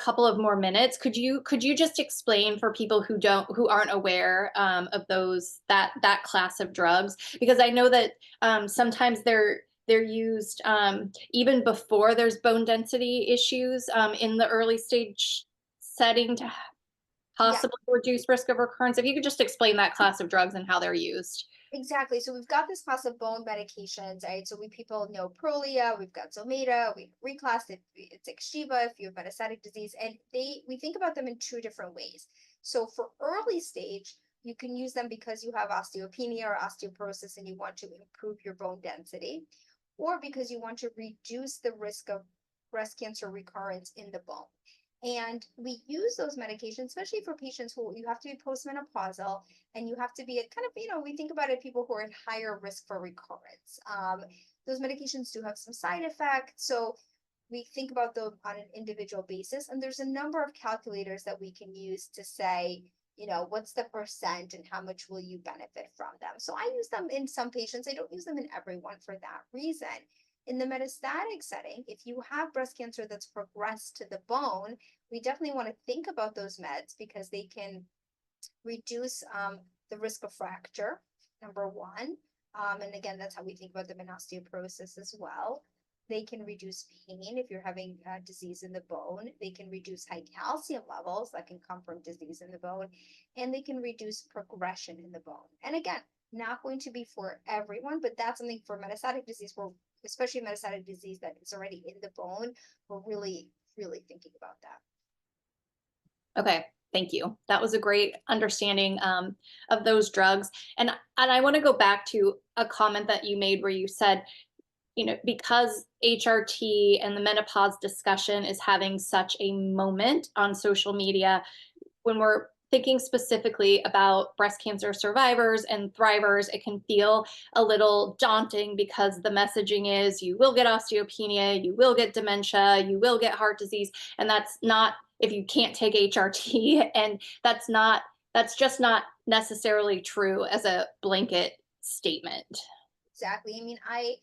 couple of more minutes, could you just explain for people who aren't aware of that class of drugs? Because I know that sometimes they're used even before there's bone density issues in the early stage setting to Yeah. possibly reduce risk of recurrence. If you could just explain that class of drugs and how they're used. Exactly. So we've got this class of bone medications, right? So we people know Prolia, we've got Zometa, we reclass it, it's Extiva if you have metastatic disease, and we think about them in two different ways. So for early stage, you can use them because you have osteopenia or osteoporosis and you want to improve your bone density, or because you want to reduce the risk of breast cancer recurrence in the bone. And we use those medications, especially for patients who you have to be postmenopausal and you have to be at kind of, we think about it, people who are at higher risk for recurrence. Those medications do have some side effects. So we think about them on an individual basis. And there's a number of calculators that we can use to say, what's the percent and how much will you benefit from them? So I use them in some patients. I don't use them in everyone for that reason. In the metastatic setting, if you have breast cancer that's progressed to the bone, we definitely want to think about those meds because they can reduce the risk of fracture, number one. And again, that's how we think about them in osteoporosis as well. They can reduce pain if you're having disease in the bone. They can reduce high calcium levels that can come from disease in the bone. And they can reduce progression in the bone. And again, not going to be for everyone, but that's something for metastatic disease, where especially metastatic disease that is already in the bone, we're really, really thinking about that. Okay, thank you. That was a great understanding of those drugs. And I want to go back to a comment that you made where you said, because HRT and the menopause discussion is having such a moment on social media, when we're thinking specifically about breast cancer survivors and thrivers, it can feel a little daunting because the messaging is you will get osteopenia, you will get dementia, you will get heart disease. And that's not if you can't take HRT. And that's just not necessarily true as a blanket statement. Exactly. I mean, I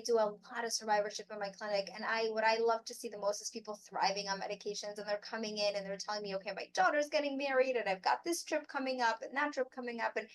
do a lot of survivorship in my clinic, and what I love to see the most is people thriving on medications, and they're coming in and they're telling me, okay, my daughter's getting married, and I've got this trip coming up and that trip coming up, and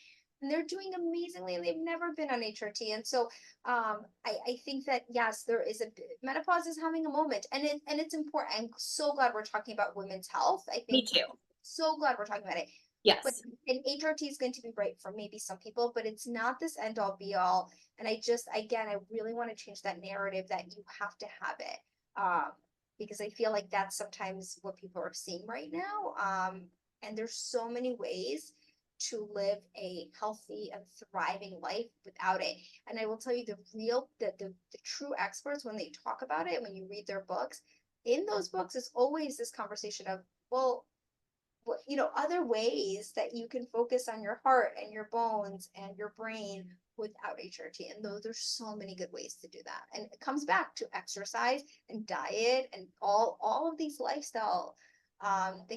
they're doing amazingly, and they've never been on HRT. And so I think that yes, there is menopause is having a moment, and it's important. I'm so glad we're talking about women's health. I Me think too. so glad we're talking about it. But Yes. an HRT is going to be right for maybe some people, but it's not this end all be all. And again, I really want to change that narrative that you have to have it. Because I feel like that's sometimes what people are seeing right now. And there's so many ways to live a healthy and thriving life without it. And I will tell you the true experts, when they talk about it, when you read their books, in those books, it's always this conversation of, well, other ways that you can focus on your heart and your bones and your brain without HRT. And those there's so many good ways to do that. And it comes back to exercise and diet and all of these lifestyle things